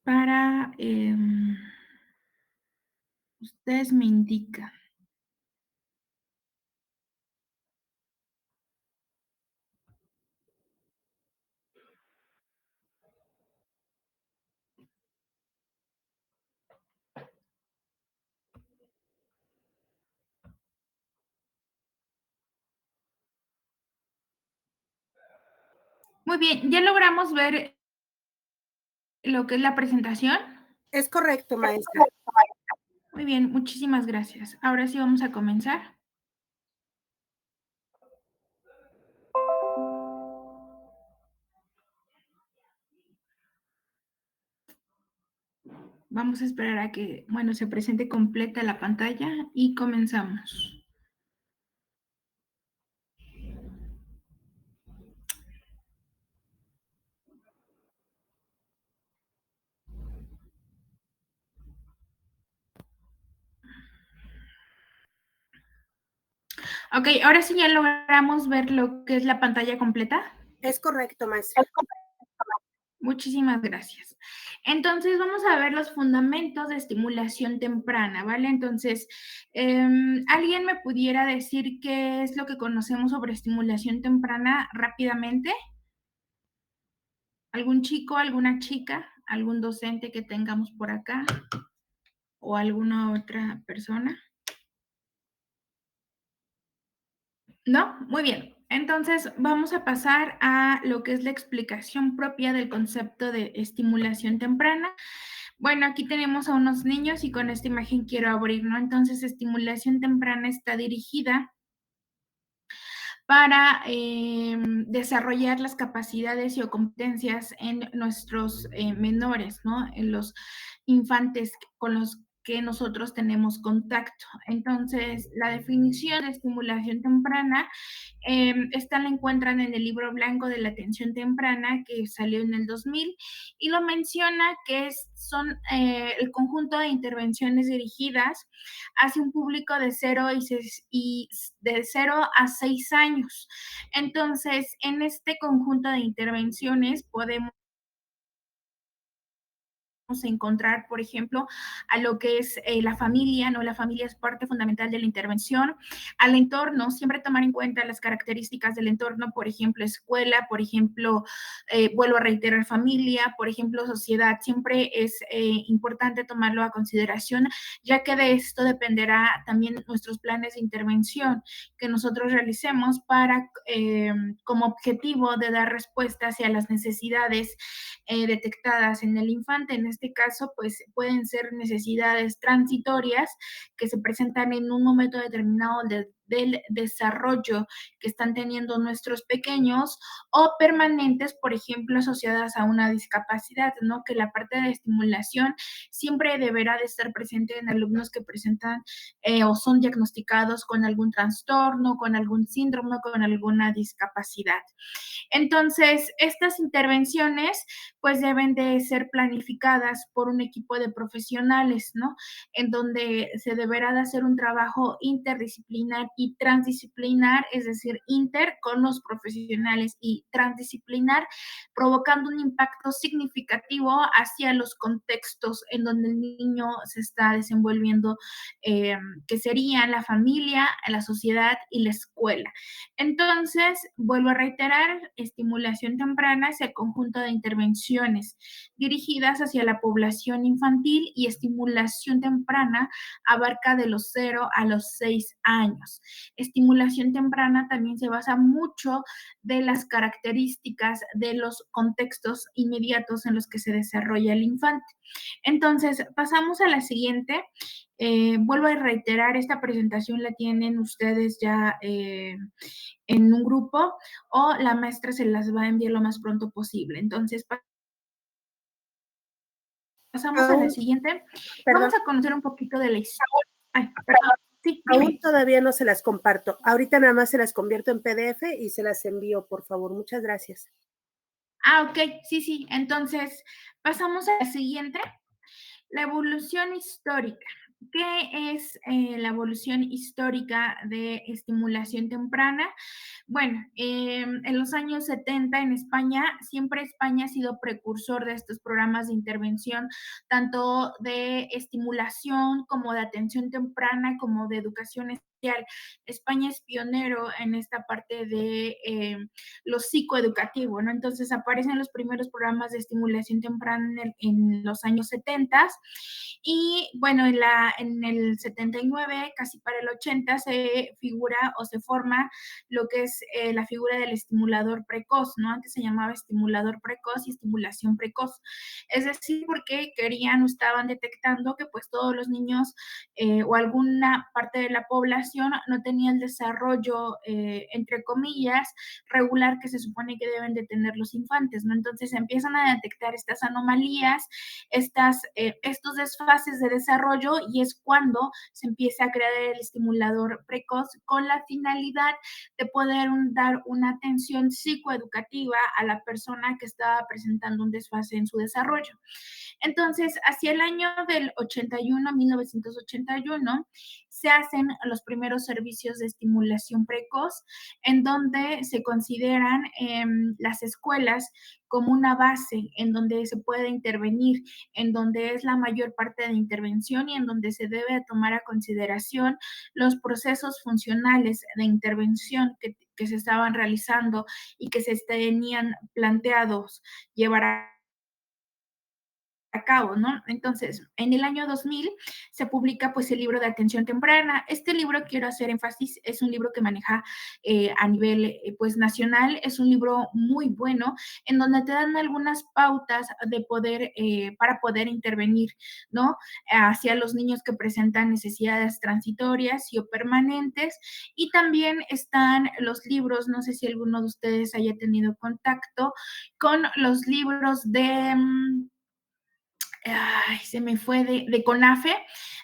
para, ustedes me indican. Muy bien, ¿ya logramos ver lo que es la presentación? Es correcto, maestra. Muy bien, muchísimas gracias. Ahora sí vamos a comenzar. Vamos a esperar a que, bueno, se presente completa la pantalla y comenzamos. Ok, ahora sí ya logramos ver lo que es la pantalla completa. Es correcto, maestra. Muchísimas gracias. Entonces, vamos a ver los fundamentos de estimulación temprana, ¿vale? Entonces, ¿alguien me pudiera decir qué es lo que conocemos sobre estimulación temprana rápidamente? ¿Algún chico, alguna chica, algún docente que tengamos por acá o alguna otra persona? ¿No? Muy bien. Entonces, vamos a pasar a lo que es la explicación propia del concepto de estimulación temprana. Bueno, aquí tenemos a unos niños y con esta imagen quiero abrir, ¿no? Entonces, estimulación temprana está dirigida para desarrollar las capacidades y o competencias en nuestros menores, ¿no? En los infantes con los que nosotros tenemos contacto. Entonces, la definición de estimulación temprana, esta la encuentran en el libro blanco de la atención temprana que salió en el 2000 y lo menciona que son el conjunto de intervenciones dirigidas hacia un público de 0 a 6 años. Entonces, en este conjunto de intervenciones podemos encontrar, por ejemplo, a lo que es la familia, ¿no? La familia es parte fundamental de la intervención, al entorno, siempre tomar en cuenta las características del entorno, por ejemplo, escuela, por ejemplo, vuelvo a reiterar, familia, por ejemplo, sociedad, siempre es importante tomarlo a consideración, ya que de esto dependerá también nuestros planes de intervención que nosotros realicemos para, como objetivo de dar respuesta hacia las necesidades detectadas en el infante. En este caso, pues pueden ser necesidades transitorias que se presentan en un momento determinado del desarrollo que están teniendo nuestros pequeños o permanentes, por ejemplo, asociadas a una discapacidad, ¿no? Que la parte de estimulación siempre deberá de estar presente en alumnos que presentan o son diagnosticados con algún trastorno, con algún síndrome, con alguna discapacidad. Entonces, estas intervenciones pues deben de ser planificadas por un equipo de profesionales, ¿no? En donde se deberá de hacer un trabajo interdisciplinar y transdisciplinar, es decir, inter con los profesionales y transdisciplinar, provocando un impacto significativo hacia los contextos en donde el niño se está desenvolviendo, que serían la familia, la sociedad y la escuela. Entonces, vuelvo a reiterar, estimulación temprana es el conjunto de intervenciones dirigidas hacia la población infantil y estimulación temprana abarca de los 0 a los 6 años. Estimulación temprana también se basa mucho de las características de los contextos inmediatos en los que se desarrolla el infante. Entonces, pasamos a la siguiente. Vuelvo a reiterar, esta presentación la tienen ustedes ya en un grupo o la maestra se las va a enviar lo más pronto posible. Entonces, pasamos a la Aún, siguiente. perdón, Vamos a conocer un poquito de la historia. Ay, perdón. Sí, aún dime. todavía no se las comparto. Ahorita nada más se las convierto en PDF y se las envío, por favor. Muchas gracias. Ah, ok, sí, sí. Entonces, pasamos a la siguiente. La evolución histórica. ¿Qué es la evolución histórica de estimulación temprana? Bueno, en los años 70 en España, siempre España ha sido precursor de estos programas de intervención, tanto de estimulación como de atención temprana, como de educación especial. España es pionero en esta parte de lo psicoeducativo, ¿no? Entonces aparecen los primeros programas de estimulación temprana en los años 70 y bueno, en el 79, casi para el 80, se figura o se forma lo que es la figura del estimulador precoz, ¿no? Antes se llamaba estimulador precoz y estimulación precoz. Es decir, porque querían o estaban detectando que pues todos los niños o alguna parte de la población no tenía el desarrollo, entre comillas, regular que se supone que deben de tener los infantes, ¿no? Entonces empiezan a detectar estas anomalías, estos desfases de desarrollo y es cuando se empieza a crear el estimulador precoz con la finalidad de poder dar una atención psicoeducativa a la persona que estaba presentando un desfase en su desarrollo. Entonces, hacia el año del 81, 1981, se hacen los primeros servicios de estimulación precoz, en donde se consideran las escuelas como una base en donde se puede intervenir, en donde es la mayor parte de intervención y en donde se debe tomar a consideración los procesos funcionales de intervención que se estaban realizando y que se tenían planteados llevar a cabo, ¿no? Entonces, en el año 2000 se publica pues el libro de atención temprana. Este libro, quiero hacer énfasis, es un libro que maneja a nivel pues nacional, es un libro muy bueno en donde te dan algunas pautas de poder, para poder intervenir, ¿no? Hacia los niños que presentan necesidades transitorias y o permanentes y también están los libros, no sé si alguno de ustedes haya tenido contacto con los libros de ay, se me fue de CONAFE,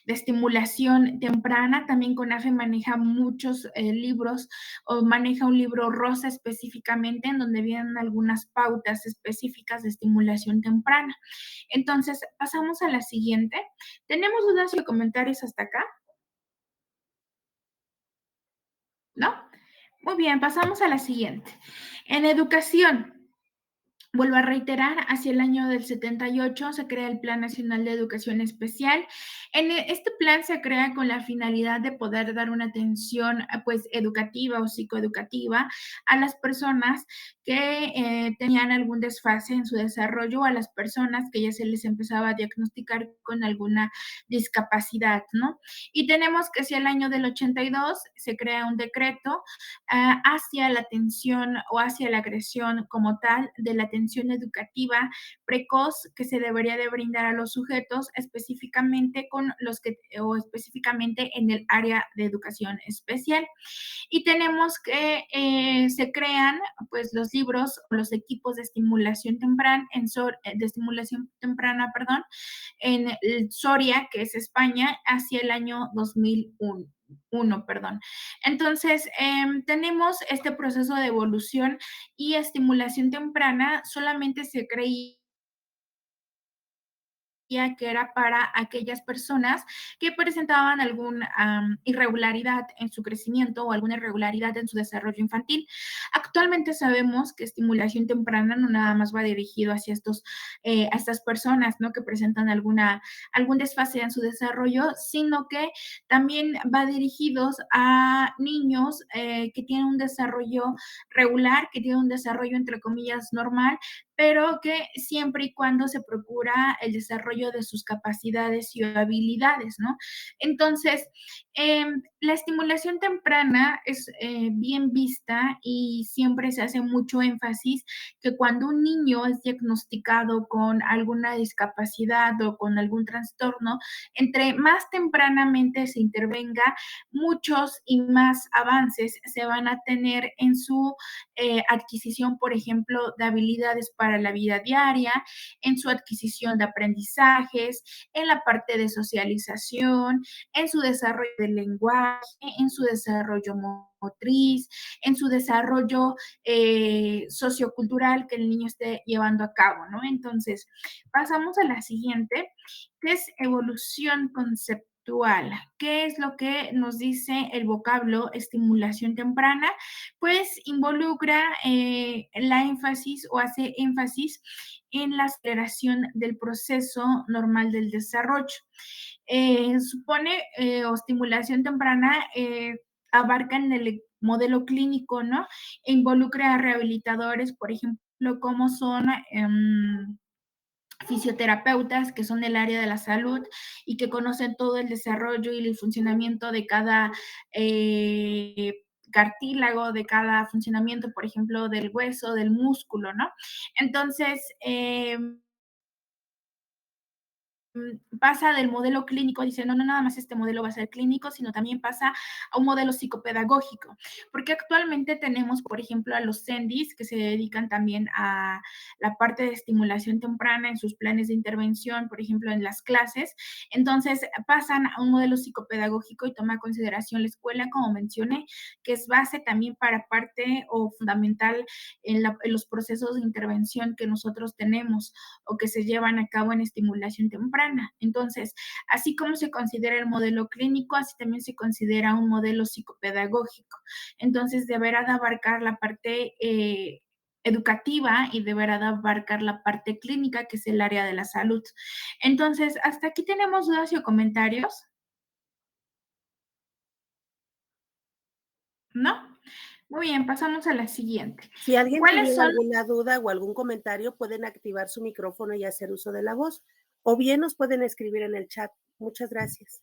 de estimulación temprana. También CONAFE maneja muchos libros o maneja un libro rosa específicamente en donde vienen algunas pautas específicas de estimulación temprana. Entonces, pasamos a la siguiente. ¿Tenemos dudas y comentarios hasta acá? ¿No? Muy bien, pasamos a la siguiente. En educación, vuelvo a reiterar, hacia el año del 78 se crea el Plan Nacional de Educación Especial. Este plan se crea con la finalidad de poder dar una atención pues educativa o psicoeducativa a las personas que tenían algún desfase en su desarrollo o a las personas que ya se les empezaba a diagnosticar con alguna discapacidad, ¿no? Y tenemos que hacia el año del 82 se crea un decreto hacia la atención o hacia la agresión como tal de la atención educativa precoz que se debería de brindar a los sujetos específicamente con los que o específicamente en el área de educación especial. Y tenemos que se crean pues los libros o los equipos de estimulación temprana de estimulación temprana, perdón, en Soria, que es España, hacia el año 2001, perdón. Entonces, tenemos este proceso de evolución y estimulación temprana, solamente se creía que era para aquellas personas que presentaban alguna irregularidad en su crecimiento o alguna irregularidad en su desarrollo infantil. Actualmente sabemos que estimulación temprana no nada más va dirigido hacia a estas personas, ¿no? Que presentan algún desfase en su desarrollo, sino que también va dirigidos a niños que tienen un desarrollo regular, que tienen un desarrollo entre comillas normal, pero que siempre y cuando se procura el desarrollo de sus capacidades y habilidades, ¿no? Entonces, la estimulación temprana es bien vista y siempre se hace mucho énfasis que cuando un niño es diagnosticado con alguna discapacidad o con algún trastorno, entre más tempranamente se intervenga, muchos y más avances se van a tener en su adquisición, por ejemplo, de habilidades para la vida diaria, en su adquisición de aprendizajes, en la parte de socialización, en su desarrollo del lenguaje, en su desarrollo motriz, en su desarrollo sociocultural que el niño esté llevando a cabo, ¿no? Entonces, pasamos a la siguiente, que es evolución conceptual. conductual. ¿Qué es lo que nos dice el vocablo estimulación temprana? Pues involucra la énfasis o hace énfasis en la aceleración del proceso normal del desarrollo. Supone o estimulación temprana abarca en el modelo clínico, ¿no? E involucra a rehabilitadores, por ejemplo, como son fisioterapeutas que son del área de la salud y que conocen todo el desarrollo y el funcionamiento de cada cartílago, de cada funcionamiento, por ejemplo, del hueso, del músculo, ¿no? Entonces, pasa del modelo clínico, dice, no, no nada más este modelo va a ser clínico, sino también pasa a un modelo psicopedagógico, porque actualmente tenemos, por ejemplo, a los CENDIs que se dedican también a la parte de estimulación temprana en sus planes de intervención, por ejemplo, en las clases, entonces pasan a un modelo psicopedagógico y toma en consideración la escuela, como mencioné, que es base también para parte o fundamental en los procesos de intervención que nosotros tenemos o que se llevan a cabo en estimulación temprana. Entonces, así como se considera el modelo clínico, así también se considera un modelo psicopedagógico. Entonces, deberá de abarcar la parte educativa y deberá de abarcar la parte clínica, que es el área de la salud. Entonces, hasta aquí tenemos dudas o comentarios, ¿no? Muy bien, pasamos a la siguiente. Si alguien ¿Cuáles tuviera son? alguna duda o algún comentario, pueden activar su micrófono y hacer uso de la voz, o bien nos pueden escribir en el chat. Muchas gracias.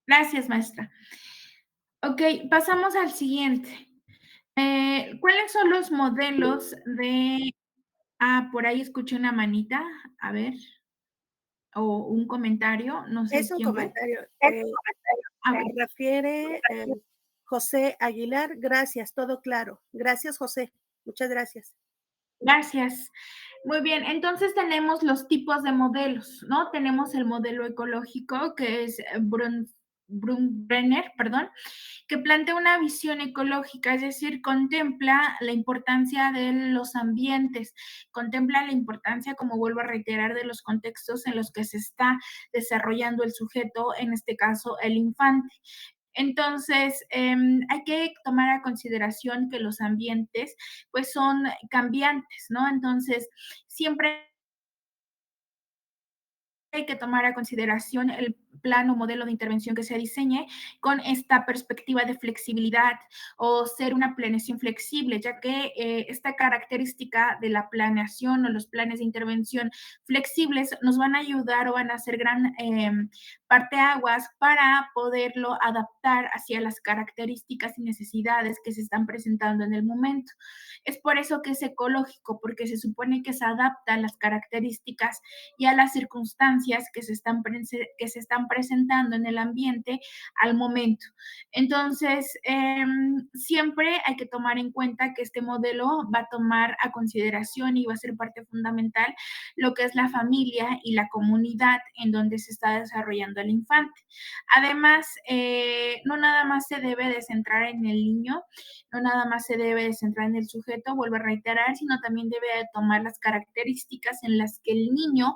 Gracias, maestra. Ok, pasamos al siguiente. ¿Cuáles son los modelos de por ahí escuché una manita, a ver, o un comentario, no sé Es un quién fue. comentario. A Se ver, refiere José Aguilar. Gracias, todo claro. Gracias, José. Muchas gracias. gracias. Muy bien, entonces tenemos los tipos de modelos, ¿no? Tenemos el modelo ecológico, que es Brunbrenner, perdón, que plantea una visión ecológica, es decir, contempla la importancia de los ambientes, contempla la importancia, como vuelvo a reiterar, de los contextos en los que se está desarrollando el sujeto, en este caso el infante. Entonces, hay que tomar a consideración que los ambientes, pues, son cambiantes, ¿no? Entonces, siempre hay que tomar a consideración el plan o modelo de intervención que se diseñe con esta perspectiva de flexibilidad o ser una planeación flexible, ya que esta característica de la planeación o los planes de intervención flexibles nos van a ayudar o van a ser gran parteaguas para poderlo adaptar hacia las características y necesidades que se están presentando en el momento. Es por eso que es ecológico, porque se supone que se adapta a las características y a las circunstancias que se están presentando en el ambiente al momento. Entonces, siempre hay que tomar en cuenta que este modelo va a tomar a consideración y va a ser parte fundamental lo que es la familia y la comunidad en donde se está desarrollando el infante. Además, no nada más se debe de centrar en el niño, no nada más se debe de centrar en el sujeto, vuelvo a reiterar, sino también debe de tomar las características en las que el niño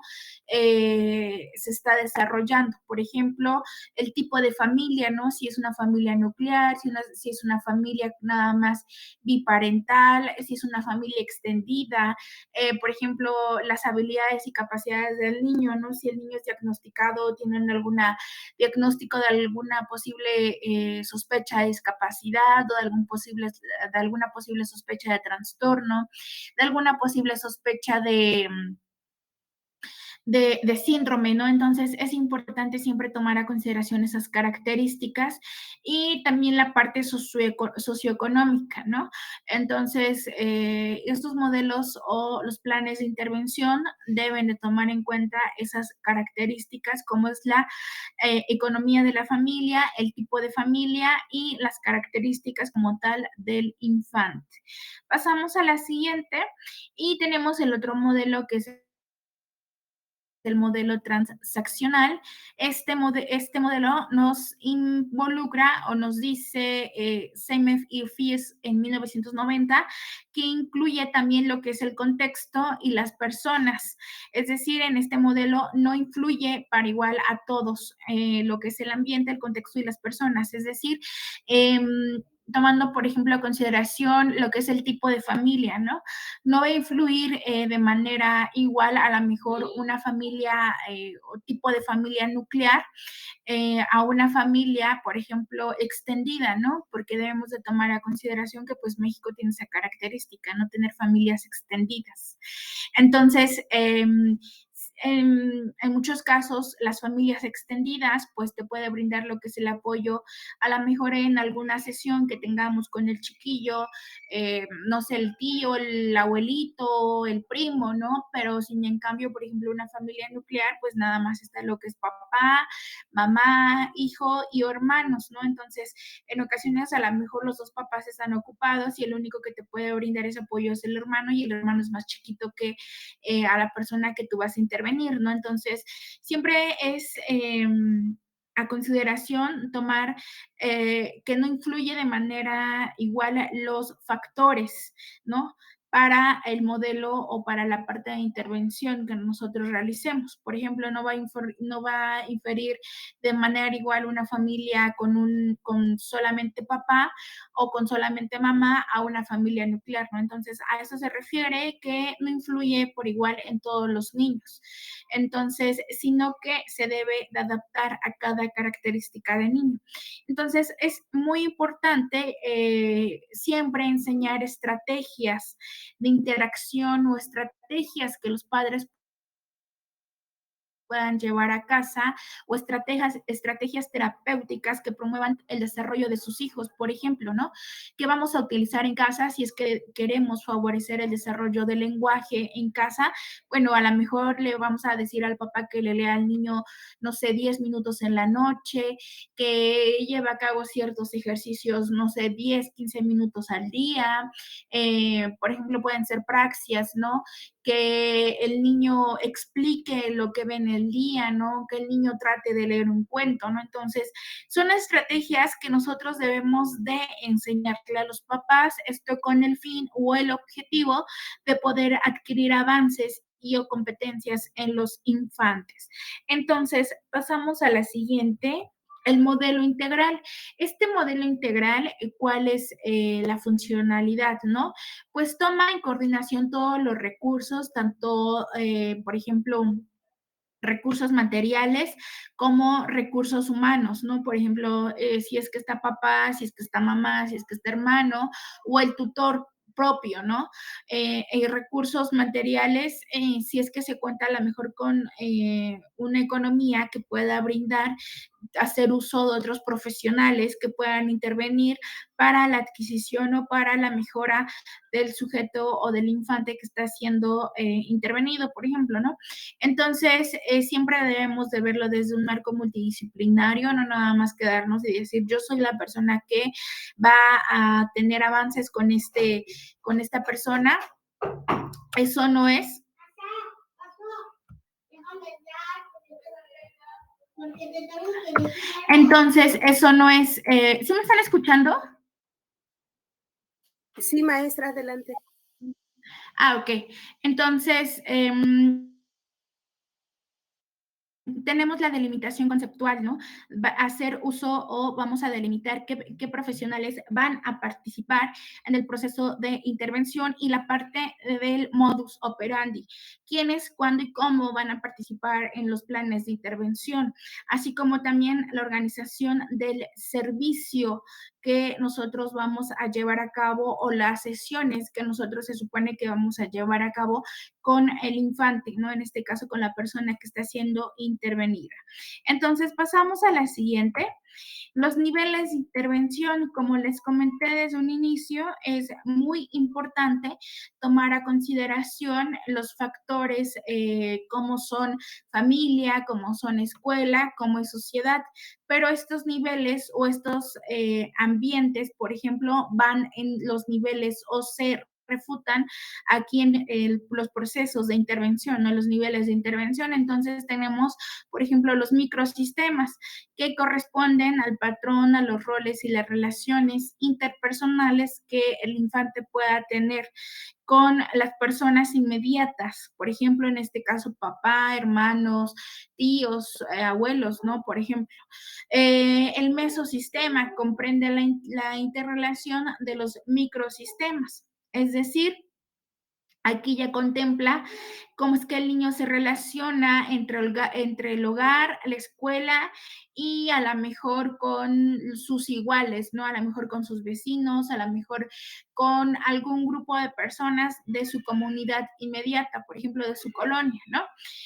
se está desarrollando. Por ejemplo, el tipo de familia, ¿no? Si es una familia nuclear, si es una familia nada más biparental, si es una familia extendida, por ejemplo, las habilidades y capacidades del niño, ¿no? Si el niño es diagnosticado, tienen alguna diagnóstico de alguna posible sospecha de discapacidad o de alguna posible sospecha de trastorno, de alguna posible sospecha de síndrome, ¿no? Entonces es importante siempre tomar a consideración esas características y también la parte socioeconómica, ¿no? Entonces, estos modelos o los planes de intervención deben de tomar en cuenta esas características como es la economía de la familia, el tipo de familia y las características como tal del infante. Pasamos a la siguiente y tenemos el otro modelo que es el modelo transaccional. Este modelo nos involucra o nos dice Seymeth y Fries en 1990 que incluye también lo que es el contexto y las personas. Es decir, en este modelo no influye para igual a todos lo que es el ambiente, el contexto y las personas. Es decir, tomando, por ejemplo, a consideración lo que es el tipo de familia, ¿no? No va a influir de manera igual a lo mejor una familia o tipo de familia nuclear a una familia, por ejemplo, extendida, ¿no? Porque debemos de tomar a consideración que pues México tiene esa característica, no tener familias extendidas. Entonces, en muchos casos, las familias extendidas, pues te puede brindar lo que es el apoyo, a lo mejor en alguna sesión que tengamos con el chiquillo, no sé, el tío, el abuelito, el primo, ¿no? Pero sin en cambio, por ejemplo, una familia nuclear, pues nada más está lo que es papá, mamá, hijo y hermanos, ¿no? Entonces, en ocasiones a lo mejor los dos papás están ocupados y el único que te puede brindar ese apoyo es el hermano y el hermano es más chiquito que a la persona que tú vas a intervenir, ¿no? Entonces, siempre es a consideración tomar que no influye de manera igual los factores, ¿no? Para el modelo o para la parte de intervención que nosotros realicemos. Por ejemplo, no va a inferir de manera igual una familia con solamente papá o con solamente mamá a una familia nuclear, ¿no? Entonces, a eso se refiere que no influye por igual en todos los niños. Entonces, sino que se debe de adaptar a cada característica de niño. Entonces, es muy importante siempre enseñar estrategias de interacción o estrategias que los padres puedan llevar a casa o estrategias terapéuticas que promuevan el desarrollo de sus hijos, por ejemplo, ¿no? ¿Qué vamos a utilizar en casa si es que queremos favorecer el desarrollo del lenguaje en casa? Bueno, a lo mejor le vamos a decir al papá que le lea al niño, no sé, 10 minutos en la noche, que lleve a cabo ciertos ejercicios, no sé, 10, 15 minutos al día. Por ejemplo, pueden ser praxias, ¿no? Que el niño explique lo que ve en el día, ¿no? Que el niño trate de leer un cuento, ¿no? Entonces, son estrategias que nosotros debemos de enseñarle a los papás, esto con el fin o el objetivo de poder adquirir avances y o competencias en los infantes. Entonces, pasamos a la siguiente, el modelo integral. Este modelo integral, ¿cuál es la funcionalidad, no? Pues toma en coordinación todos los recursos, tanto, por ejemplo, recursos materiales como recursos humanos, ¿no? Por ejemplo, si es que está papá, si es que está mamá, si es que está hermano o el tutor propio, ¿no? Recursos materiales, si es que se cuenta a lo mejor con una economía que pueda brindar hacer uso de otros profesionales que puedan intervenir para la adquisición o para la mejora del sujeto o del infante que está siendo intervenido, por ejemplo, ¿no? Entonces, siempre debemos de verlo desde un marco multidisciplinario, no nada más quedarnos y decir, yo soy la persona que va a tener avances con esta persona. Eso no es. Entonces, eso no es. ¿Sí me están escuchando? Sí, maestra, adelante. Ok. Entonces, tenemos la delimitación conceptual, ¿no? Va a hacer uso o vamos a delimitar qué profesionales van a participar en el proceso de intervención y la parte del modus operandi, quiénes, cuándo y cómo van a participar en los planes de intervención, así como también la organización del servicio que nosotros vamos a llevar a cabo o las sesiones que nosotros se supone que vamos a llevar a cabo con el infante, ¿no? En este caso con la persona que está siendo intervenida. Entonces pasamos a la siguiente. Los niveles de intervención, como les comenté desde un inicio, es muy importante tomar a consideración los factores como son familia, como son escuela, como es sociedad, pero estos niveles o estos ambientes, por ejemplo, van en los niveles o se refutan aquí en los procesos de intervención, ¿no? Los niveles de intervención. Entonces tenemos, por ejemplo, los microsistemas que corresponden al patrón, a los roles y las relaciones interpersonales que el infante pueda tener con las personas inmediatas, por ejemplo, en este caso, papá, hermanos, tíos, abuelos, ¿no? Por ejemplo. El mesosistema comprende la interrelación de los microsistemas, es decir, aquí ya contempla cómo es que el niño se relaciona entre el hogar, la escuela y a lo mejor con sus iguales, ¿no? A lo mejor con sus vecinos, a lo mejor con algún grupo de personas de su comunidad inmediata, por ejemplo, de su colonia, ¿no?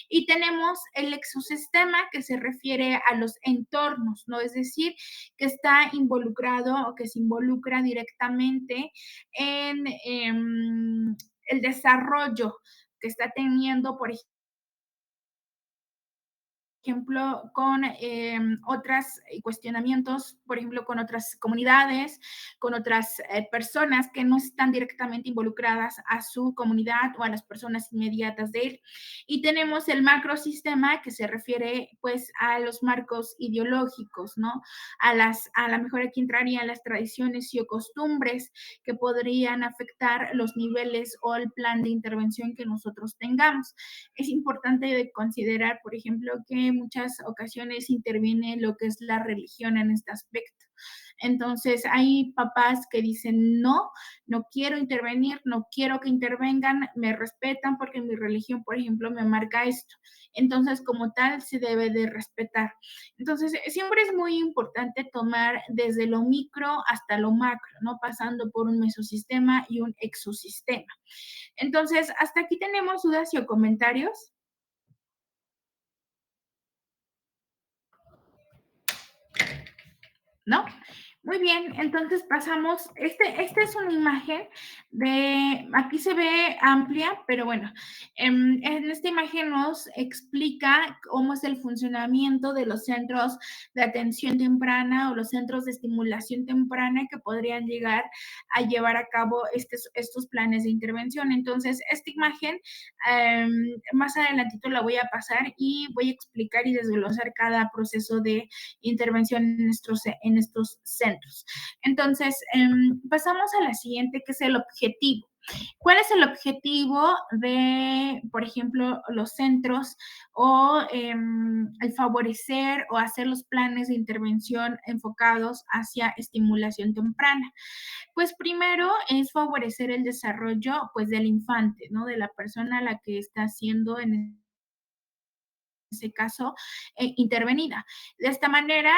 Y tenemos el exosistema que se refiere a los entornos, ¿no? Es decir, que está involucrado o que se involucra directamente en el desarrollo que está teniendo, por ejemplo, con otros cuestionamientos, por ejemplo, con otras comunidades, con otras personas que no están directamente involucradas a su comunidad o a las personas inmediatas de él. Y tenemos el macrosistema que se refiere pues a los marcos ideológicos, ¿no? A lo mejor aquí entrarían las tradiciones y costumbres que podrían afectar los niveles o el plan de intervención que nosotros tengamos. Es importante considerar, por ejemplo, que en muchas ocasiones interviene lo que es la religión en este aspecto. Entonces, hay papás que dicen, no, no quiero intervenir, no quiero que intervengan, me respetan porque mi religión, por ejemplo, me marca esto. Entonces, como tal, se debe de respetar. Entonces, siempre es muy importante tomar desde lo micro hasta lo macro, ¿no? Pasando por un mesosistema y un exosistema. Entonces, hasta aquí tenemos dudas y o comentarios. ¿No? Muy bien, entonces pasamos, esta es una imagen aquí se ve amplia, pero bueno, en esta imagen nos explica cómo es el funcionamiento de los centros de atención temprana o los centros de estimulación temprana que podrían llegar a llevar a cabo estos planes de intervención. Entonces, esta imagen, más adelantito la voy a pasar y voy a explicar y desglosar cada proceso de intervención en estos centros. Entonces, pasamos a la siguiente, que es el objetivo. ¿Cuál es el objetivo de, por ejemplo, los centros o el favorecer o hacer los planes de intervención enfocados hacia estimulación temprana? Pues primero es favorecer el desarrollo pues del infante, ¿no? De la persona a la que está haciendo en ese caso, intervenida. De esta manera,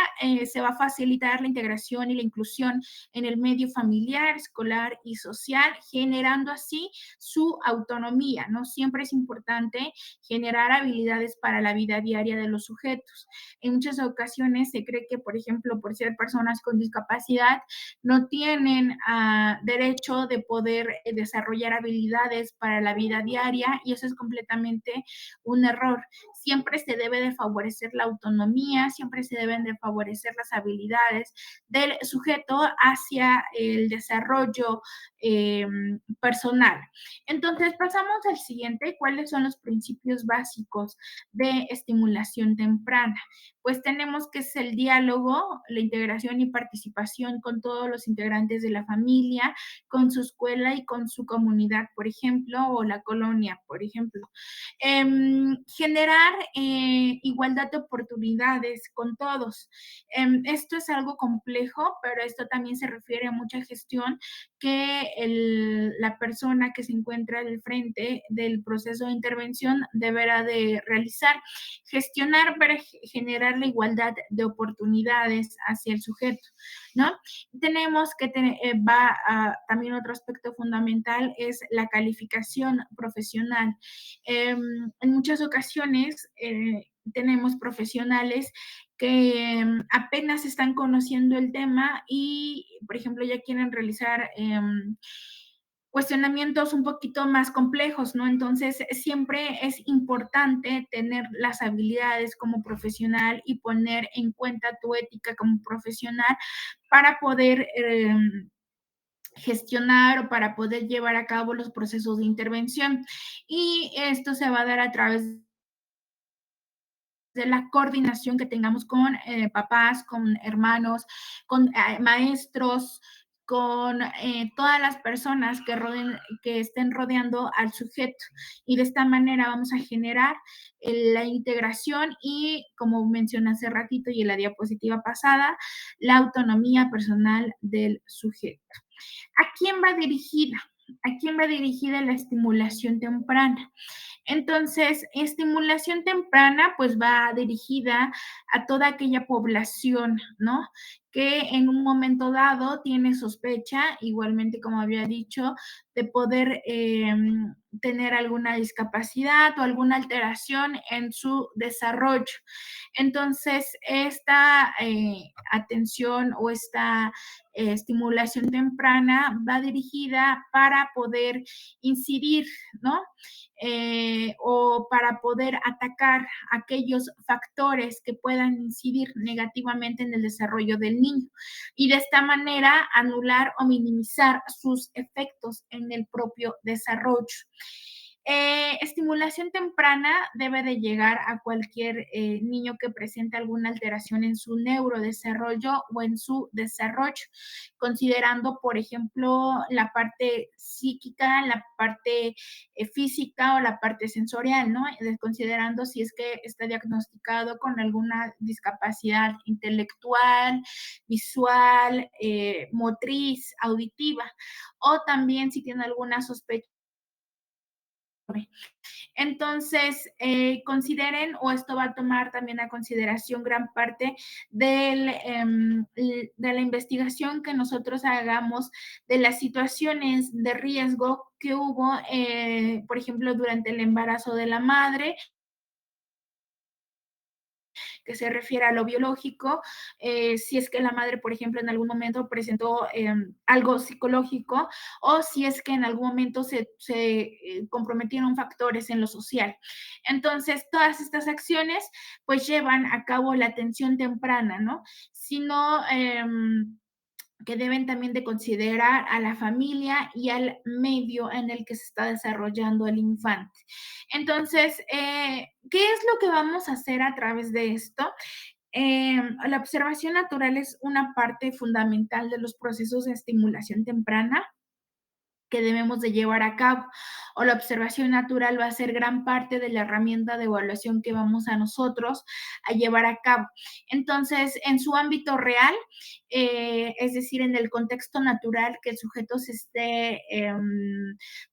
se va a facilitar la integración y la inclusión en el medio familiar, escolar y social, generando así su autonomía, ¿no? Siempre es importante generar habilidades para la vida diaria de los sujetos. En muchas ocasiones se cree que, por ejemplo, por ser personas con discapacidad, no tienen derecho de poder desarrollar habilidades para la vida diaria y eso es completamente un error. Siempre se debe de favorecer la autonomía, siempre se deben de favorecer las habilidades del sujeto hacia el desarrollo personal. Entonces, pasamos al siguiente, ¿cuáles son los principios básicos de estimulación temprana? Pues tenemos que es el diálogo, la integración y participación con todos los integrantes de la familia, con su escuela y con su comunidad, por ejemplo, o la colonia, por ejemplo. Generar igualdad de oportunidades con todos. Esto es algo complejo, pero esto también se refiere a mucha gestión que la persona que se encuentra al frente del proceso de intervención deberá de realizar. Gestionar para generar la igualdad de oportunidades hacia el sujeto, ¿no? Tenemos que va a, también otro aspecto fundamental es la calificación profesional. En muchas ocasiones tenemos profesionales que apenas están conociendo el tema y, por ejemplo, ya quieren realizar cuestionamientos un poquito más complejos, ¿no? Entonces, siempre es importante tener las habilidades como profesional y poner en cuenta tu ética como profesional para poder gestionar o para poder llevar a cabo los procesos de intervención. Y esto se va a dar a través de la coordinación que tengamos con papás, con hermanos, con maestros, con todas las personas que estén rodeando al sujeto. Y de esta manera vamos a generar la integración y, como mencioné hace ratito y en la diapositiva pasada, la autonomía personal del sujeto. ¿A quién va dirigida? ¿A quién va dirigida la estimulación temprana? Entonces, estimulación temprana, pues va dirigida a toda aquella población, ¿no? Que en un momento dado tiene sospecha, igualmente como había dicho, de poder tener alguna discapacidad o alguna alteración en su desarrollo. Entonces, esta atención o esta estimulación temprana va dirigida para poder incidir, ¿no? O para poder atacar aquellos factores que puedan incidir negativamente en el desarrollo del niño y de esta manera anular o minimizar sus efectos en el propio desarrollo. Estimulación temprana debe de llegar a cualquier niño que presente alguna alteración en su neurodesarrollo o en su desarrollo, considerando, por ejemplo, la parte psíquica, la parte física o la parte sensorial, ¿no? Considerando si es que está diagnosticado con alguna discapacidad intelectual, visual, motriz, auditiva, o también si tiene alguna sospecha. Entonces, consideren, o esto va a tomar también a consideración gran parte de la investigación que nosotros hagamos de las situaciones de riesgo que hubo, por ejemplo, durante el embarazo de la madre, que se refiere a lo biológico, si es que la madre, por ejemplo, en algún momento presentó algo psicológico o si es que en algún momento se comprometieron factores en lo social. Entonces, todas estas acciones pues llevan a cabo la atención temprana, ¿no? Si no... que deben también de considerar a la familia y al medio en el que se está desarrollando el infante. Entonces, ¿qué es lo que vamos a hacer a través de esto? La observación natural es una parte fundamental de los procesos de estimulación temprana que debemos de llevar a cabo, o la observación natural va a ser gran parte de la herramienta de evaluación que vamos a nosotros a llevar a cabo. Entonces, en su ámbito real, es decir, en el contexto natural que el sujeto se esté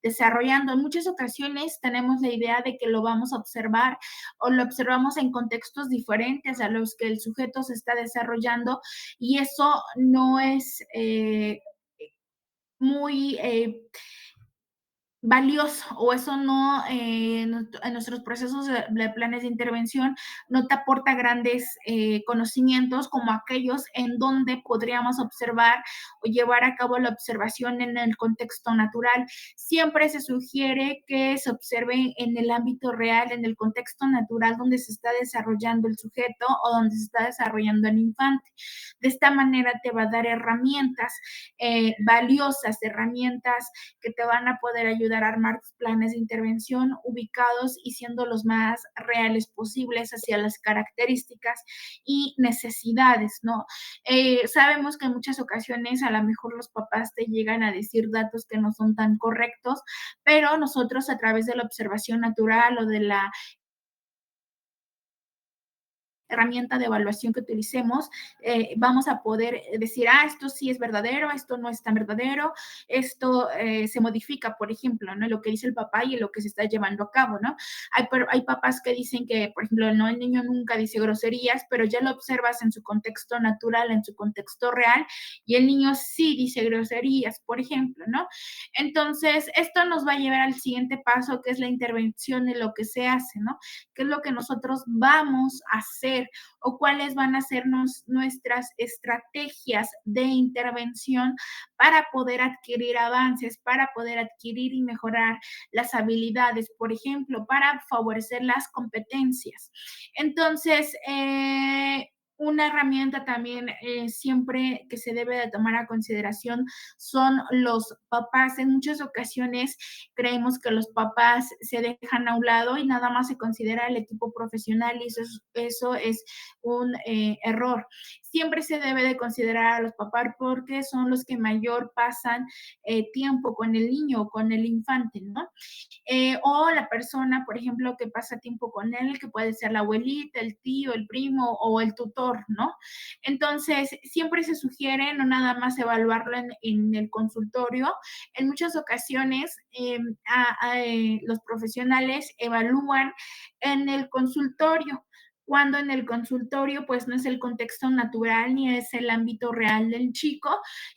desarrollando, en muchas ocasiones tenemos la idea de que lo vamos a observar o lo observamos en contextos diferentes a los que el sujeto se está desarrollando y eso no es muy valioso o eso no, en nuestros procesos de planes de intervención no te aporta grandes conocimientos como aquellos en donde podríamos observar o llevar a cabo la observación en el contexto natural. Siempre se sugiere que se observe en el ámbito real, en el contexto natural donde se está desarrollando el sujeto o donde se está desarrollando el infante. De esta manera te va a dar herramientas valiosas, herramientas que te van a poder ayudar a armar tus planes de intervención ubicados y siendo los más reales posibles hacia las características y necesidades, ¿no? Sabemos que en muchas ocasiones a lo mejor los papás te llegan a decir datos que no son tan correctos, pero nosotros a través de la observación natural o de la herramienta de evaluación que utilicemos, vamos a poder decir, esto sí es verdadero, esto no es tan verdadero, esto se modifica, por ejemplo, ¿no? Lo que dice el papá y lo que se está llevando a cabo, ¿no? Hay papás que dicen que, por ejemplo, no, el niño nunca dice groserías, pero ya lo observas en su contexto natural, en su contexto real, y el niño sí dice groserías, por ejemplo, ¿no? Entonces, esto nos va a llevar al siguiente paso, que es la intervención de lo que se hace, ¿no? ¿Qué es lo que nosotros vamos a hacer o cuáles van a ser nuestras estrategias de intervención para poder adquirir avances, para poder adquirir y mejorar las habilidades, por ejemplo, para favorecer las competencias? Entonces, Una herramienta también siempre que se debe de tomar a consideración son los papás. En muchas ocasiones creemos que los papás se dejan a un lado y nada más se considera el equipo profesional y eso es un error. Siempre se debe de considerar a los papás porque son los que mayor pasan tiempo con el niño o con el infante, ¿no? O la persona, por ejemplo, que pasa tiempo con él, que puede ser la abuelita, el tío, el primo o el tutor, ¿no? Entonces, siempre se sugiere no nada más evaluarlo en el consultorio. En muchas ocasiones, los profesionales evalúan en el consultorio, cuando en el consultorio pues no es el contexto natural ni es el ámbito real del chico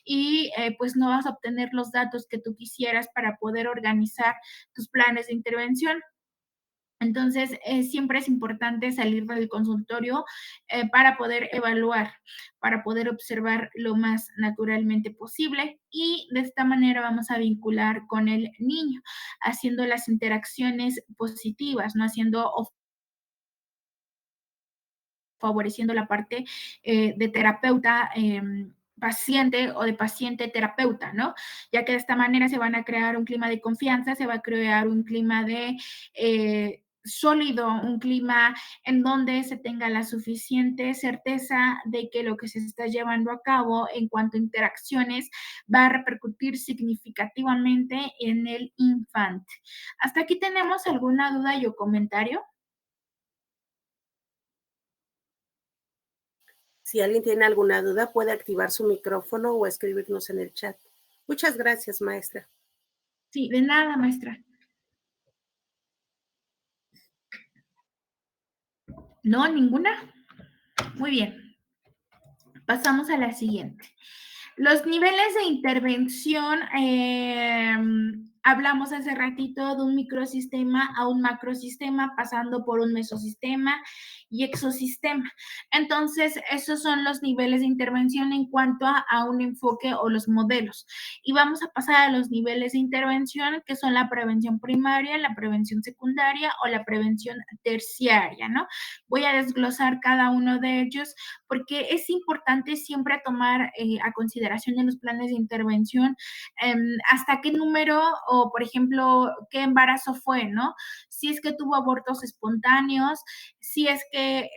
y pues no vas a obtener los datos que tú quisieras para poder organizar tus planes de intervención. Entonces, siempre es importante salir del consultorio para poder evaluar, para poder observar lo más naturalmente posible y de esta manera vamos a vincular con el niño, haciendo las interacciones positivas, no haciendo o favoreciendo la parte de terapeuta. Paciente o de paciente terapeuta, ¿no? Ya que de esta manera se van a crear un clima de confianza, se va a crear un clima de sólido, un clima en donde se tenga la suficiente certeza de que lo que se está llevando a cabo en cuanto a interacciones va a repercutir significativamente en el infante. ¿Hasta aquí tenemos alguna duda y o comentario? Si alguien tiene alguna duda, puede activar su micrófono o escribirnos en el chat. Muchas gracias, maestra. Sí, de nada, maestra. ¿No? ¿Ninguna? Muy bien. Pasamos a la siguiente. Los niveles de intervención, hablamos hace ratito de un microsistema a un macrosistema, pasando por un mesosistema y exosistema. Entonces, esos son los niveles de intervención en cuanto a un enfoque o los modelos. Y vamos a pasar a los niveles de intervención, que son la prevención primaria, la prevención secundaria o la prevención terciaria, ¿no? Voy a desglosar cada uno de ellos porque es importante siempre tomar a consideración en los planes de intervención hasta qué número o, por ejemplo, qué embarazo fue, ¿no? Si es que tuvo abortos espontáneos, si es que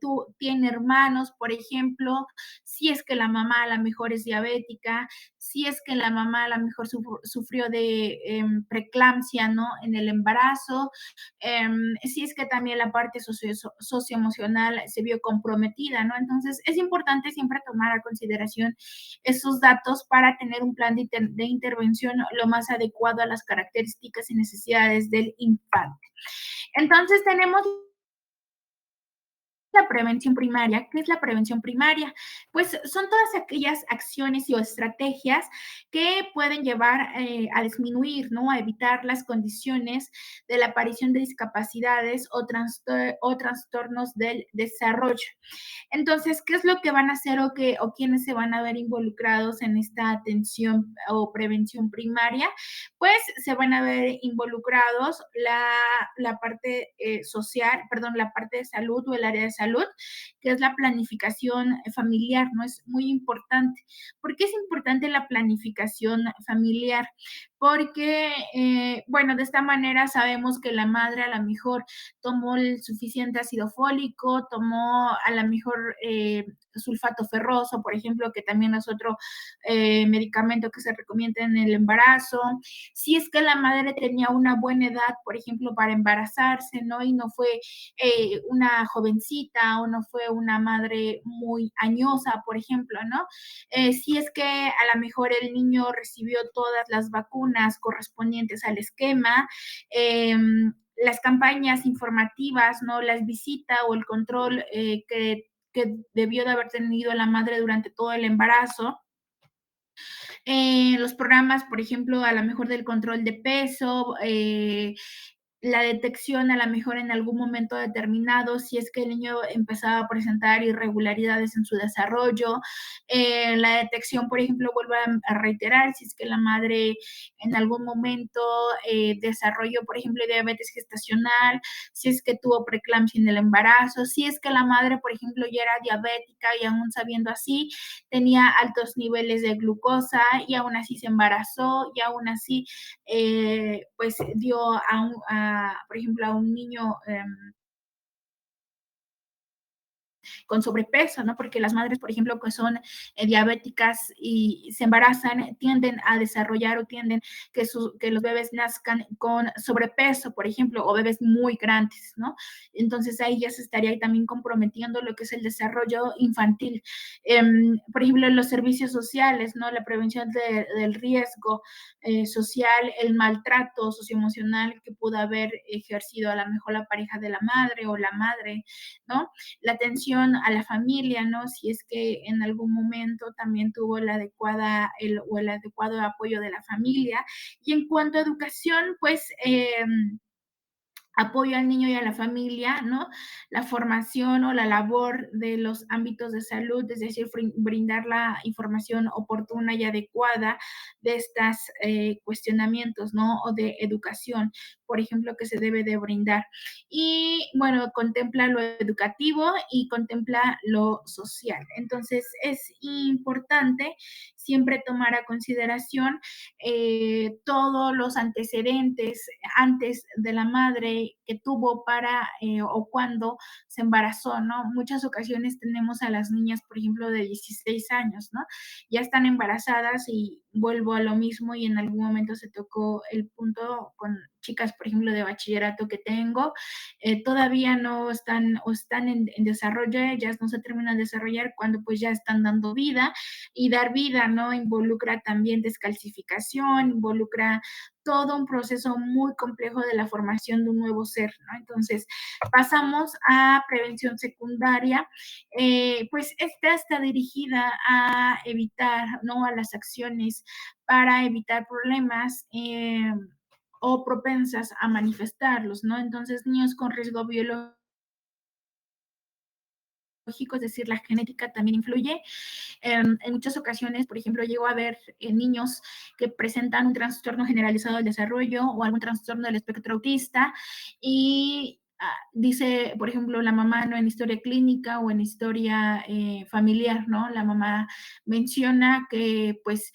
tú tienes hermanos, por ejemplo, si es que la mamá a lo mejor es diabética, si es que la mamá a lo mejor sufrió de preeclampsia, ¿no? En el embarazo, si es que también la parte socioemocional se vio comprometida, ¿no? Entonces, es importante siempre tomar a consideración esos datos para tener un plan de intervención lo más adecuado a las características y necesidades del infante. Entonces, tenemos la prevención primaria. ¿Qué es la prevención primaria? Pues son todas aquellas acciones y o estrategias que pueden llevar a disminuir, ¿no? A evitar las condiciones de la aparición de discapacidades o trastornos del desarrollo. Entonces, ¿qué es lo que van a hacer o quiénes se van a ver involucrados en esta atención o prevención primaria? Pues se van a ver involucrados la parte social, perdón, la parte de salud o el área de salud, que es la planificación familiar, ¿no? Es muy importante. ¿Por qué es importante la planificación familiar? Porque, bueno, de esta manera sabemos que la madre a lo mejor tomó el suficiente ácido fólico, tomó a lo mejor sulfato ferroso, por ejemplo, que también es otro medicamento que se recomienda en el embarazo. Si es que la madre tenía una buena edad, por ejemplo, para embarazarse, ¿no? Y no fue una jovencita o no fue una madre muy añosa, por ejemplo, ¿no? Si es que a lo mejor el niño recibió todas las vacunas correspondientes al esquema, las campañas informativas, ¿no? Las visitas o el control que debió de haber tenido la madre durante todo el embarazo. Los programas, por ejemplo, a lo mejor del control de peso, la detección a lo mejor en algún momento determinado, si es que el niño empezaba a presentar irregularidades en su desarrollo, la detección, por ejemplo, vuelvo a reiterar, si es que la madre en algún momento desarrolló, por ejemplo, diabetes gestacional, si es que tuvo preeclampsia en el embarazo, si es que la madre, por ejemplo, ya era diabética y aún sabiendo así, tenía altos niveles de glucosa y aún así se embarazó y aún así pues dio por ejemplo, a un niño con sobrepeso, ¿no? Porque las madres, por ejemplo, que son diabéticas y se embarazan, tienden a desarrollar o tienden que los bebés nazcan con sobrepeso, por ejemplo, o bebés muy grandes, ¿no? Entonces ahí ya se estaría también comprometiendo lo que es el desarrollo infantil. Por ejemplo, en los servicios sociales, ¿no? La prevención del riesgo social, el maltrato socioemocional que pudo haber ejercido a lo mejor la pareja de la madre o la madre, ¿no? La atención a la familia, ¿no? Si es que en algún momento también tuvo el adecuado apoyo de la familia. Y en cuanto a educación, pues apoyo al niño y a la familia, ¿no? La formación o la labor de los ámbitos de salud, es decir, brindar la información oportuna y adecuada de estos cuestionamientos, ¿no? O de educación, por ejemplo, que se debe de brindar. Y bueno, contempla lo educativo y contempla lo social. Entonces, es importante siempre tomar a consideración todos los antecedentes antes de la madre que tuvo para o cuando se embarazó, ¿no? Muchas ocasiones tenemos a las niñas, por ejemplo, de 16 años, ¿no? Ya están embarazadas y vuelvo a lo mismo y en algún momento se tocó el punto con chicas, por ejemplo, de bachillerato que tengo, todavía no están o están en desarrollo, ellas no se terminan de desarrollar cuando pues ya están dando vida y dar vida, ¿no? Involucra también descalcificación, involucra todo un proceso muy complejo de la formación de un nuevo ser, ¿no? Entonces, pasamos a prevención secundaria, pues esta está dirigida a evitar, ¿no? A las acciones para evitar problemas. O propensas a manifestarlos, ¿no? Entonces, niños con riesgo biológico, es decir, la genética también influye. En muchas ocasiones, por ejemplo, llego a ver niños que presentan un trastorno generalizado del desarrollo o algún trastorno del espectro autista y dice, por ejemplo, la mamá, ¿no? En historia clínica o en historia familiar, ¿no? La mamá menciona que, pues,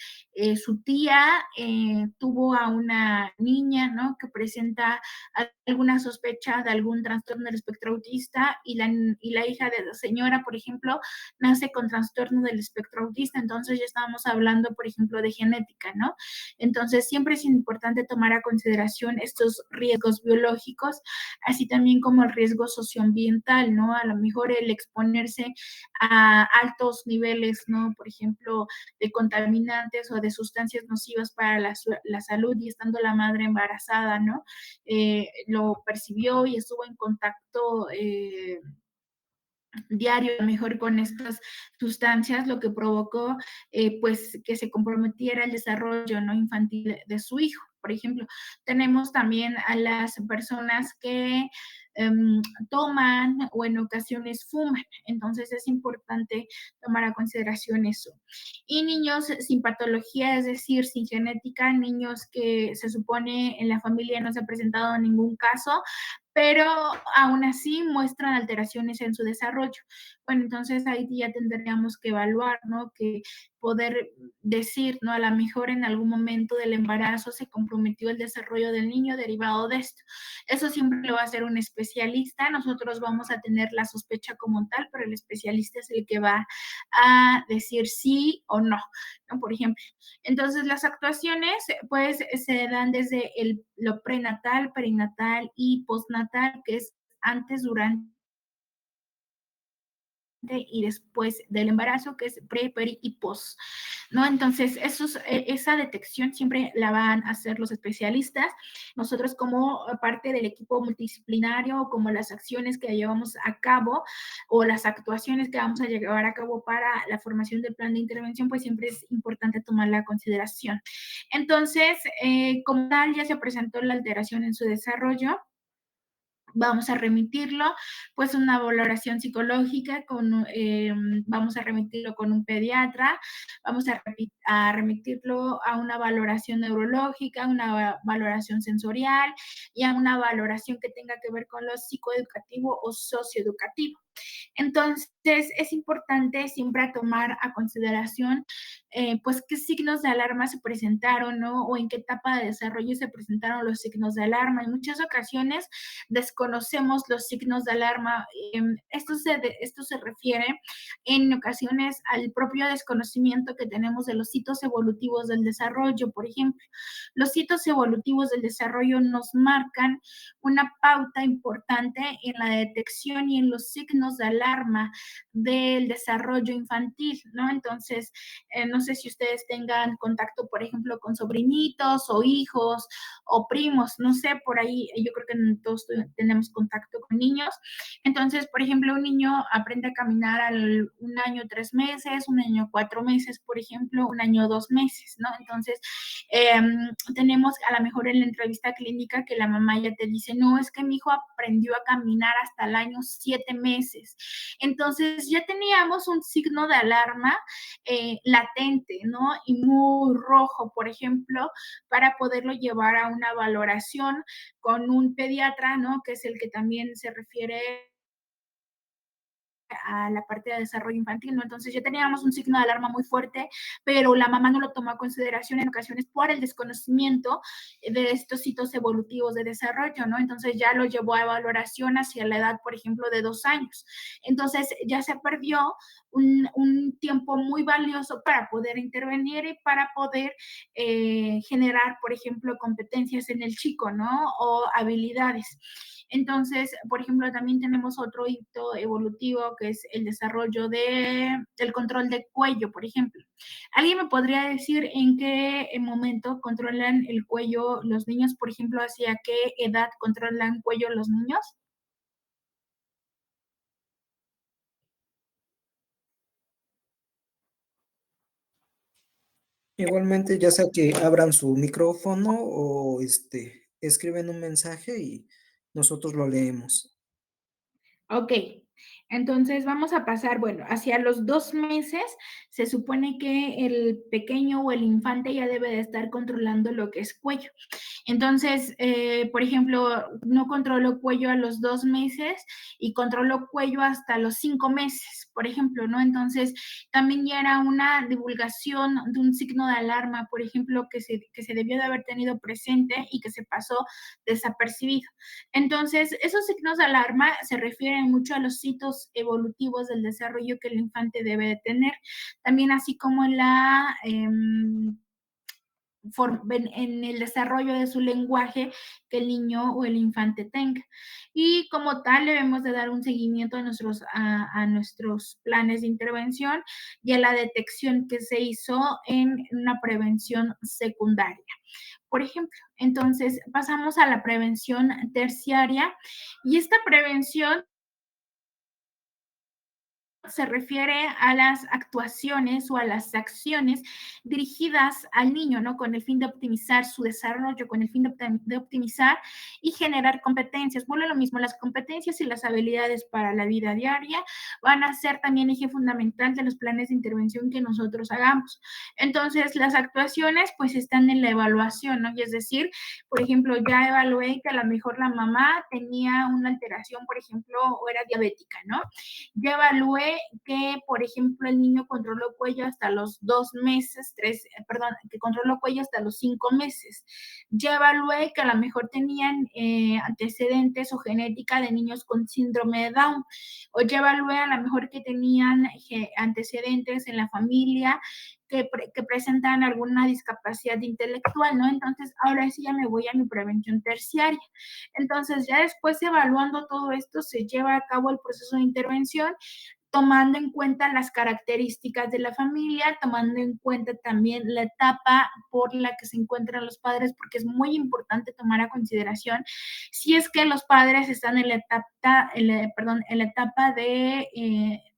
su tía tuvo a una niña, ¿no? Que presenta alguna sospecha de algún trastorno del espectro autista y la hija de la señora, por ejemplo, nace con trastorno del espectro autista, entonces ya estábamos hablando, por ejemplo, de genética, ¿no? Entonces, siempre es importante tomar a consideración estos riesgos biológicos, así también como el riesgo socioambiental, ¿no? A lo mejor el exponerse a altos niveles, ¿no? Por ejemplo, de contaminantes o de sustancias nocivas para la salud y estando la madre embarazada, ¿no? Lo percibió y estuvo en contacto diario, mejor con estas sustancias, lo que provocó pues que se comprometiera el desarrollo no infantil de su hijo. Por ejemplo, tenemos también a las personas que toman o en ocasiones fuman, entonces es importante tomar a consideración eso. Y niños sin patología, es decir, sin genética, niños que se supone en la familia no se ha presentado ningún caso, pero aún así muestran alteraciones en su desarrollo. Bueno, entonces ahí ya tendríamos que evaluar, ¿no? Que poder decir, ¿no? A lo mejor en algún momento del embarazo se comprometió el desarrollo del niño derivado de esto. Eso siempre lo va a hacer un especialista. Nosotros vamos a tener la sospecha como tal, pero el especialista es el que va a decir sí o no, ¿no? Por ejemplo. Entonces, las actuaciones, pues, se dan desde lo prenatal, perinatal y postnatal, que es antes, durante y después del embarazo, que es pre, peri y post, ¿no? Entonces, esa detección siempre la van a hacer los especialistas. Nosotros como parte del equipo multidisciplinario, como las acciones que llevamos a cabo o las actuaciones que vamos a llevar a cabo para la formación del plan de intervención, pues siempre es importante tomarla a consideración. Entonces, como tal, ya se presentó la alteración en su desarrollo, vamos a remitirlo, pues una valoración psicológica, vamos a remitirlo con un pediatra, vamos a remitirlo a una valoración neurológica, una valoración sensorial y a una valoración que tenga que ver con lo psicoeducativo o socioeducativo. Entonces, es importante siempre tomar a consideración, pues, qué signos de alarma se presentaron, ¿no? O en qué etapa de desarrollo se presentaron los signos de alarma. En muchas ocasiones desconocemos los signos de alarma. Esto se refiere en ocasiones al propio desconocimiento que tenemos de los hitos evolutivos del desarrollo. Por ejemplo, los hitos evolutivos del desarrollo nos marcan una pauta importante en la detección y en los signos de alarma del desarrollo infantil, ¿no? Entonces, no sé si ustedes tengan contacto, por ejemplo, con sobrinitos o hijos o primos, no sé, por ahí yo creo que todos tenemos contacto con niños. Entonces, por ejemplo, un niño aprende a caminar un año 3 meses, un año 4 meses, por ejemplo, un año 2 meses, ¿no? Entonces, tenemos a lo mejor en la entrevista clínica que la mamá ya te dice, no, es que mi hijo aprendió a caminar hasta el año 7 meses. Entonces ya teníamos un signo de alarma latente, ¿no? Y muy rojo, por ejemplo, para poderlo llevar a una valoración con un pediatra, ¿no? Que es el que también se refiere a la parte de desarrollo infantil, ¿no? Entonces ya teníamos un signo de alarma muy fuerte, pero la mamá no lo tomó a consideración en ocasiones por el desconocimiento de estos hitos evolutivos de desarrollo, ¿no? Entonces ya lo llevó a valoración hacia la edad, por ejemplo, de 2 años. Entonces ya se perdió un tiempo muy valioso para poder intervenir y para poder generar, por ejemplo, competencias en el chico, ¿no? O habilidades. Entonces, por ejemplo, también tenemos otro hito evolutivo que es el desarrollo del control de cuello, por ejemplo. ¿Alguien me podría decir en qué momento controlan el cuello los niños? Por ejemplo, ¿hacia qué edad controlan cuello los niños? Igualmente, ya sea que abran su micrófono o escriben un mensaje y nosotros lo leemos. Ok, entonces vamos a pasar, bueno, hacia los 2 meses se supone que el pequeño o el infante ya debe de estar controlando lo que es cuello. Entonces, por ejemplo, no controlo cuello a los 2 meses y controlo cuello hasta los 5 meses, por ejemplo, ¿no? Entonces, también ya era una divulgación de un signo de alarma, por ejemplo, que se debió de haber tenido presente y que se pasó desapercibido. Entonces, esos signos de alarma se refieren mucho a los hitos evolutivos del desarrollo que el infante debe de tener, también así como en en el desarrollo de su lenguaje que el niño o el infante tenga. Y como tal, debemos de dar un seguimiento a nuestros planes de intervención y a la detección que se hizo en una prevención secundaria. Por ejemplo, entonces pasamos a la prevención terciaria y esta prevención se refiere a las actuaciones o a las acciones dirigidas al niño, ¿no? Con el fin de optimizar su desarrollo, con el fin de optimizar y generar competencias. Bueno, lo mismo, las competencias y las habilidades para la vida diaria van a ser también eje fundamental de los planes de intervención que nosotros hagamos. Entonces, las actuaciones pues están en la evaluación, ¿no? Y es decir, por ejemplo, ya evalué que a lo mejor la mamá tenía una alteración, por ejemplo, o era diabética, ¿no? Ya evalué que, por ejemplo, el niño controló cuello hasta los 2 meses, perdón, que controló cuello hasta los 5 meses. Ya evalué que a lo mejor tenían antecedentes o genética de niños con síndrome de Down. O ya evalué a lo mejor que tenían antecedentes en la familia que presentan alguna discapacidad intelectual, ¿no? Entonces, ahora sí ya me voy a mi prevención terciaria. Entonces, ya después evaluando todo esto, se lleva a cabo el proceso de intervención tomando en cuenta las características de la familia, tomando en cuenta también la etapa por la que se encuentran los padres, porque es muy importante tomar a consideración si es que los padres están en la etapa de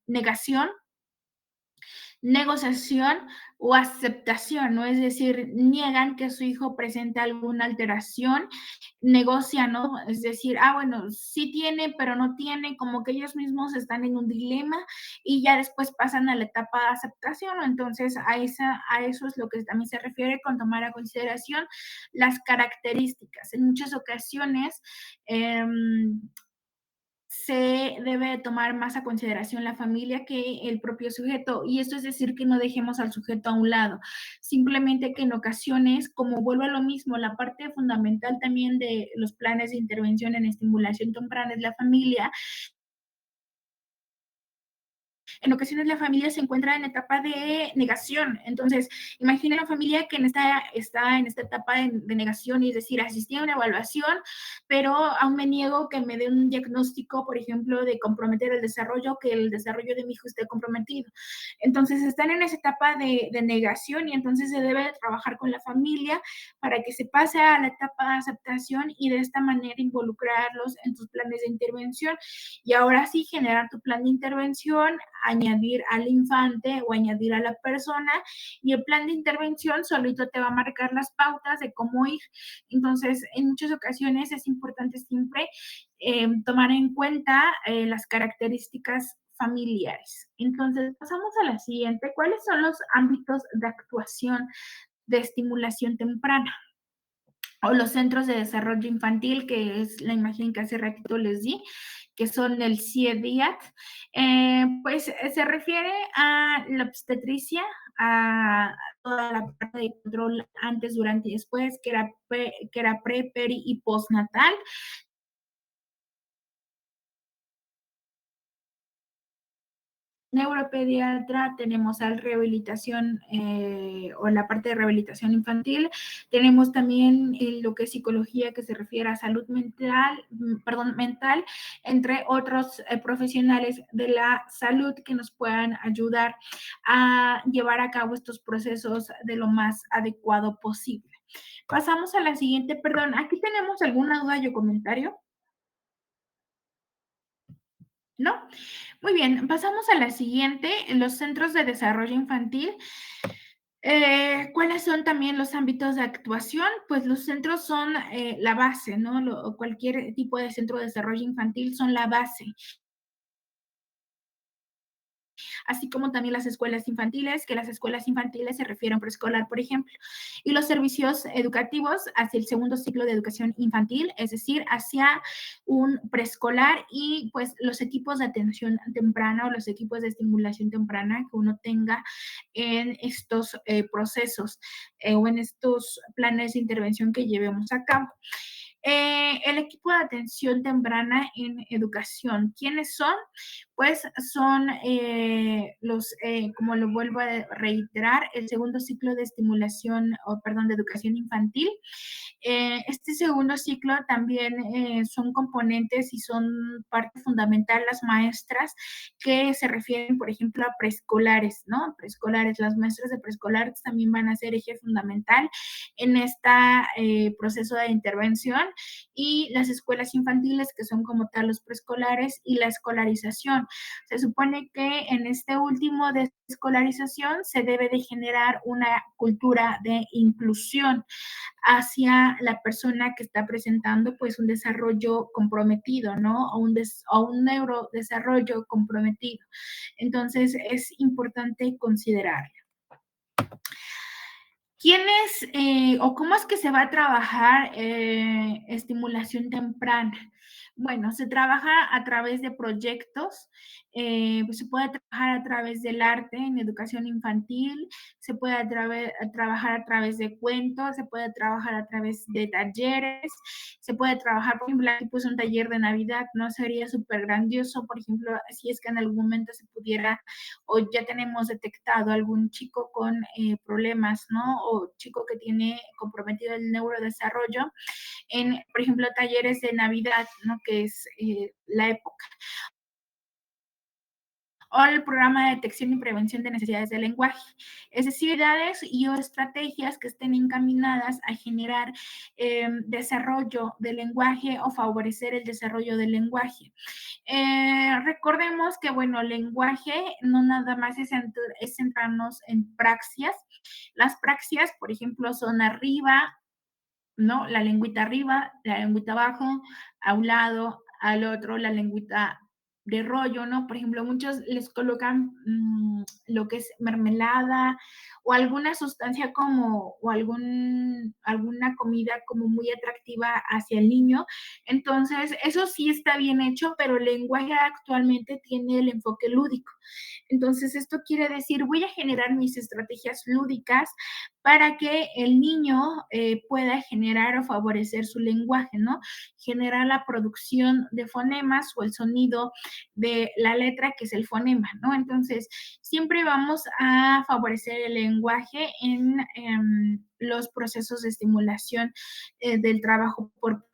negación negociación o aceptación, ¿no? Es decir, niegan que su hijo presente alguna alteración, negocian, ¿no? Es decir, bueno, sí tiene, pero no tiene, como que ellos mismos están en un dilema y ya después pasan a la etapa de aceptación, ¿no? Entonces a eso es lo que también se refiere con tomar a consideración las características. En muchas ocasiones, se debe tomar más a consideración la familia que el propio sujeto. Y esto es decir que no dejemos al sujeto a un lado. Simplemente que en ocasiones, como vuelvo a lo mismo, la parte fundamental también de los planes de intervención en estimulación temprana es la familia. En ocasiones la familia se encuentra en etapa de negación. Entonces, imagina la familia que está en esta etapa de negación, y es decir, asistí a una evaluación, pero aún me niego que me den un diagnóstico, por ejemplo, de comprometer el desarrollo, que el desarrollo de mi hijo esté comprometido. Entonces, están en esa etapa de negación, y entonces se debe trabajar con la familia para que se pase a la etapa de aceptación y de esta manera involucrarlos en tus planes de intervención. Y ahora sí, generar tu plan de intervención, añadir al infante o añadir a la persona, y el plan de intervención solito te va a marcar las pautas de cómo ir. Entonces, en muchas ocasiones es importante siempre tomar en cuenta las características familiares. Entonces, pasamos a la siguiente. ¿Cuáles son los ámbitos de actuación de estimulación temprana? O los centros de desarrollo infantil, que es la imagen que hace ratito les di, que son el CIEDIAT, pues se refiere a la obstetricia, a toda la parte de control antes, durante y después, que era pre, peri y postnatal. Neuropediatra, tenemos al rehabilitación o la parte de rehabilitación infantil, tenemos también lo que es psicología, que se refiere a salud mental, mental, entre otros profesionales de la salud que nos puedan ayudar a llevar a cabo estos procesos de lo más adecuado posible. Pasamos a la siguiente, perdón, ¿aquí tenemos alguna duda o comentario? ¿No? Muy bien, pasamos a la siguiente, los centros de desarrollo infantil. ¿Cuáles son también los ámbitos de actuación? Pues los centros son la base, ¿no? Cualquier tipo de centro de desarrollo infantil son la base, así como también las escuelas infantiles, que las escuelas infantiles se refieren a preescolar, por ejemplo, y los servicios educativos hacia el segundo ciclo de educación infantil, es decir, hacia un preescolar, y pues los equipos de atención temprana o los equipos de estimulación temprana que uno tenga en estos procesos o en estos planes de intervención que llevemos a cabo. El equipo de atención temprana en educación, ¿quiénes son? Pues son como lo vuelvo a reiterar, el segundo ciclo de estimulación, o perdón, de educación infantil. Este segundo ciclo también son componentes y son parte fundamental las maestras que se refieren, por ejemplo, a preescolares, ¿no? Preescolares, las maestras de preescolares también van a ser eje fundamental en este proceso de intervención, y las escuelas infantiles, que son como tal los preescolares, y la escolarización. Se supone que en este último de escolarización se debe de generar una cultura de inclusión hacia la persona que está presentando pues un desarrollo comprometido, ¿no? O un neurodesarrollo comprometido. Entonces es importante considerarlo. ¿Quiénes o cómo es que se va a trabajar estimulación temprana? Bueno, se trabaja a través de proyectos, pues se puede trabajar a través del arte en educación infantil, se puede trabajar a través de cuentos, se puede trabajar a través de talleres, se puede trabajar, por ejemplo, aquí pues un taller de Navidad, ¿no? Sería súper grandioso, por ejemplo, si es que en algún momento se pudiera, o ya tenemos detectado algún chico con problemas, ¿no? O chico que tiene comprometido el neurodesarrollo, en, por ejemplo, talleres de Navidad, ¿no? Que es la época. o el programa de detección y prevención de necesidades del lenguaje. Es decir, actividades y o estrategias que estén encaminadas a generar desarrollo del lenguaje o favorecer el desarrollo del lenguaje. Recordemos que, bueno, el lenguaje no nada más es centrarnos en praxias. Las praxias, por ejemplo, son arriba, ¿no? La lengüita arriba, la lengüita abajo, a un lado, al otro, la lengüita de rollo, ¿no? Por ejemplo, muchos les colocan lo que es mermelada o alguna sustancia como, o alguna comida como muy atractiva hacia el niño. Entonces, eso sí está bien hecho, pero el lenguaje actualmente tiene el enfoque lúdico. Entonces, esto quiere decir, voy a generar mis estrategias lúdicas para que el niño pueda generar o favorecer su lenguaje, ¿no? Generar la producción de fonemas o el sonido de la letra que es el fonema, ¿no? Entonces, siempre vamos a favorecer el lenguaje en los procesos de estimulación del trabajo por